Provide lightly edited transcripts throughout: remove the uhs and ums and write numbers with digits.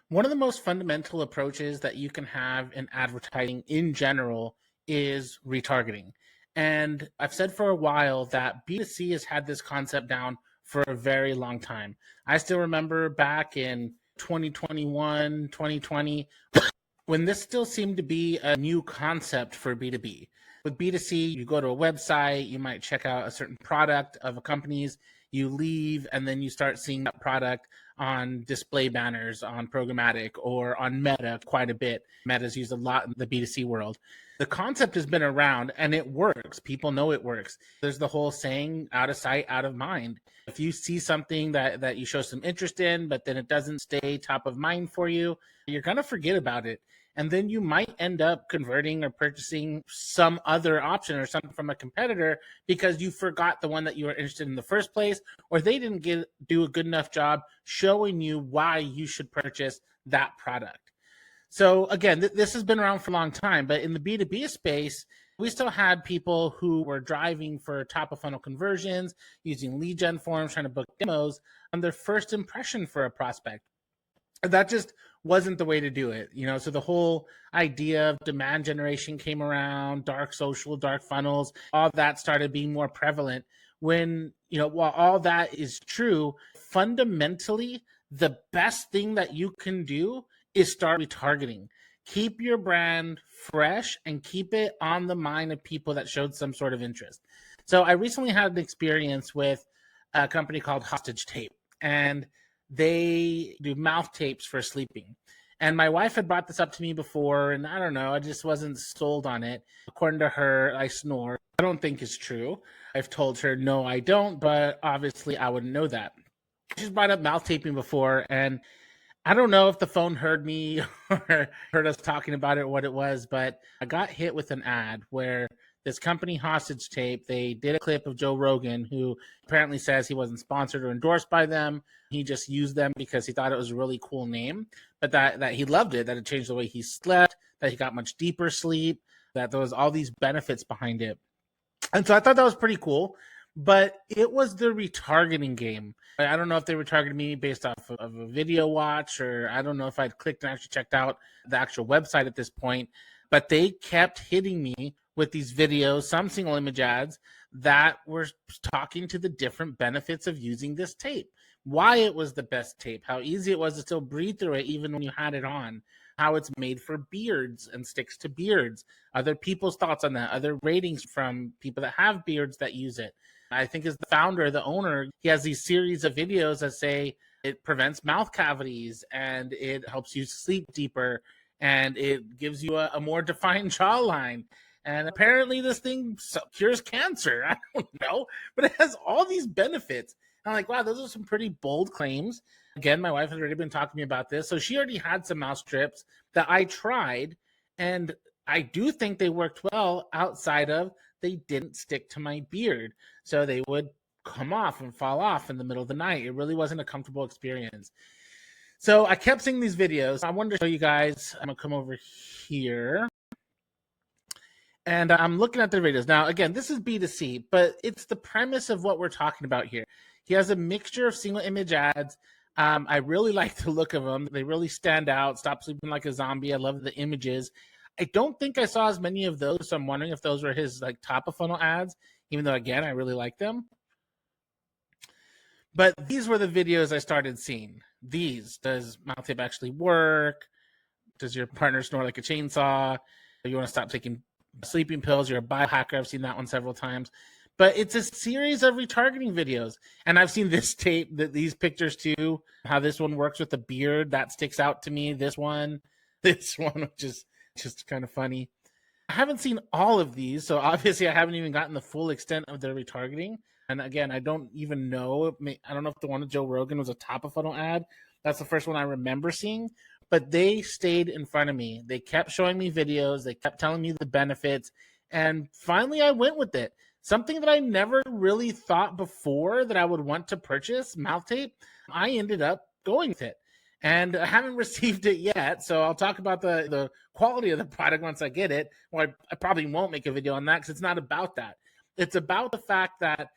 One of the most fundamental approaches that you can have in advertising in general is retargeting. And I've said for a while that B2C has had this concept down for a very long time. I still remember back in 2021, 2020, when this still seemed to be a new concept for B2B. With B2C, you go to a website, you might check out a certain product of a company's, you leave, and then you start seeing that product on display banners, on programmatic, or on Meta quite a bit. Meta's used a lot in the B2C world. The concept has been around and it works. People know it works. There's the whole saying, out of sight, out of mind. If you see something that you show some interest in, but then it doesn't stay top of mind for you, you're going to forget about it. And then you might end up converting or purchasing some other option or something from a competitor because you forgot the one that you were interested in the first place, or they didn't do a good enough job showing you why you should purchase that product. So again, this has been around for a long time, but in the B2B space, we still had people who were driving for top of funnel conversions, using lead gen forms, trying to book demos on their first impression for a prospect. That just wasn't the way to do it. So the whole idea of demand generation came around, dark social, dark funnels, all that started being more prevalent when, while all that is true, fundamentally, the best thing that you can do is start retargeting. Keep your brand fresh and keep it on the mind of people that showed some sort of interest. So I recently had an experience with a company called Hostage Tape, and they do mouth tapes for sleeping. And my wife had brought this up to me before, and I don't know, I just wasn't sold on it. According to her, I snore. I don't think it's true. I've told her, no, I don't, but obviously I wouldn't know that. She's brought up mouth taping before, and I don't know if the phone heard me or heard us talking about it or what it was, but I got hit with an ad where this company, Hostage Tape, they did a clip of Joe Rogan, who apparently says he wasn't sponsored or endorsed by them. He just used them because he thought it was a really cool name, but that he loved it, that it changed the way he slept, that he got much deeper sleep, that there was all these benefits behind it. And so I thought that was pretty cool, but it was the retargeting game. I don't know if they retargeted me based off of a video watch, or I don't know if I'd clicked and actually checked out the actual website at this point, but they kept hitting me with these videos, some single image ads that were talking to the different benefits of using this tape, why it was the best tape, how easy it was to still breathe through it even when you had it on, how it's made for beards and sticks to beards, other people's thoughts on that, other ratings from people that have beards that use it. I think as the founder, the owner, he has these series of videos that say it prevents mouth cavities and it helps you sleep deeper and it gives you a more defined jawline. And apparently this thing cures cancer. I don't know, but it has all these benefits. And I'm like, wow, those are some pretty bold claims. Again, my wife has already been talking to me about this. So she already had some mouse strips that I tried, and I do think they worked well outside of they didn't stick to my beard. So they would come off and fall off in the middle of the night. It really wasn't a comfortable experience. So I kept seeing these videos. I wanted to show you guys. I'm going to come over here. And I'm looking at their videos. Now, again, this is B2C, but it's the premise of what we're talking about here. He has a mixture of single image ads. I really like the look of them. They really stand out. Stop sleeping like a zombie. I love the images. I don't think I saw as many of those, so I'm wondering if those were his like top of funnel ads, even though, again, I really like them. But these were the videos I started seeing. These. Does mouth tape actually work? Does your partner snore like a chainsaw? You want to stop taking sleeping pills? You're a biohacker. I've seen that one several times. But it's a series of retargeting videos. And I've seen this tape, these pictures too, how this one works with the beard. That sticks out to me. This one, which is just kind of funny. I haven't seen all of these, so obviously I haven't even gotten the full extent of their retargeting. And again, I don't even know. I don't know if the one with Joe Rogan was a top of funnel ad. That's the first one I remember seeing. But they stayed in front of me. They kept showing me videos. They kept telling me the benefits. And finally, I went with it. Something that I never really thought before that I would want to purchase, mouth tape, I ended up going with it. And I haven't received it yet, so I'll talk about the quality of the product once I get it. Well, I probably won't make a video on that because it's not about that. It's about the fact that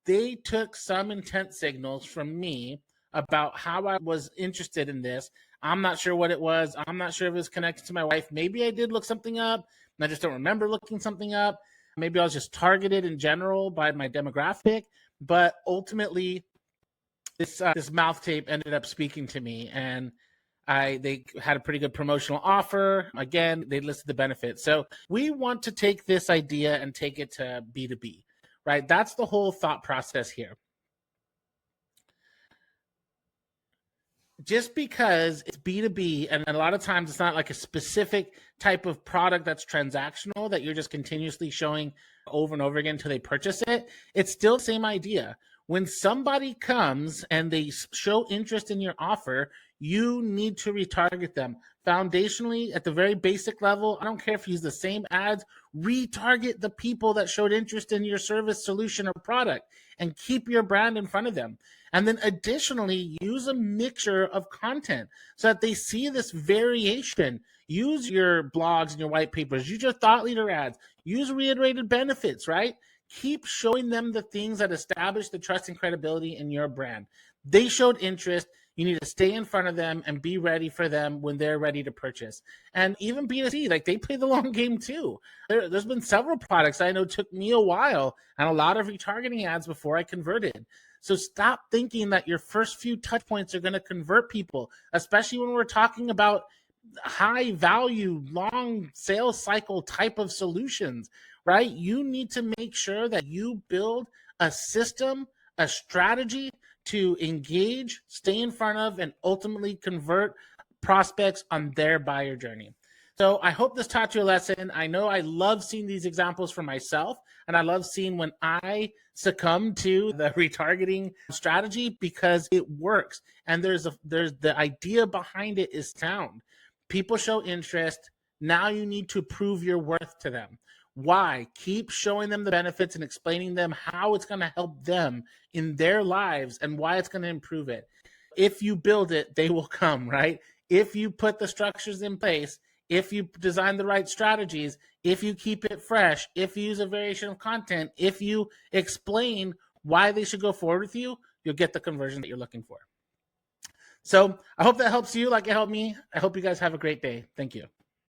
they took some intent signals from me about how I was interested in this. I'm not sure what it was. I'm not sure if it was connected to my wife. Maybe I did look something up, and I just don't remember looking something up. Maybe I was just targeted in general by my demographic. But ultimately, this mouth tape ended up speaking to me, and they had a pretty good promotional offer. Again, they listed the benefits. So we want to take this idea and take it to B2B, right? That's the whole thought process here. Just because it's B2B, and a lot of times it's not like a specific type of product that's transactional that you're just continuously showing over and over again until they purchase it, it's still the same idea. When somebody comes and they show interest in your offer, you need to retarget them. Foundationally, at the very basic level, I don't care if you use the same ads, retarget the people that showed interest in your service, solution, or product, and keep your brand in front of them. And then additionally, use a mixture of content so that they see this variation. Use your blogs and your white papers, use your thought leader ads, use reiterated benefits, right? Keep showing them the things that establish the trust and credibility in your brand. They showed interest. You need to stay in front of them and be ready for them when they're ready to purchase. And even B2C, like they play the long game too. There's been several products I know took me a while and a lot of retargeting ads before I converted. So stop thinking that your first few touch points are going to convert people, especially when we're talking about high value, long sales cycle type of solutions, right? You need to make sure that you build a system, a strategy to engage, stay in front of, and ultimately convert prospects on their buyer journey. So I hope this taught you a lesson. I know I love seeing these examples for myself, and I love seeing when I succumb to the retargeting strategy because it works. And there's the idea behind it is sound. People show interest. Now you need to prove your worth to them. Why? Keep showing them the benefits and explaining them how it's going to help them in their lives and why it's going to improve it. If you build it, they will come, right? If you put the structures in place, if you design the right strategies, if you keep it fresh, if you use a variation of content, if you explain why they should go forward with you, you'll get the conversion that you're looking for. So I hope that helps you like it helped me. I hope you guys have a great day. Thank you.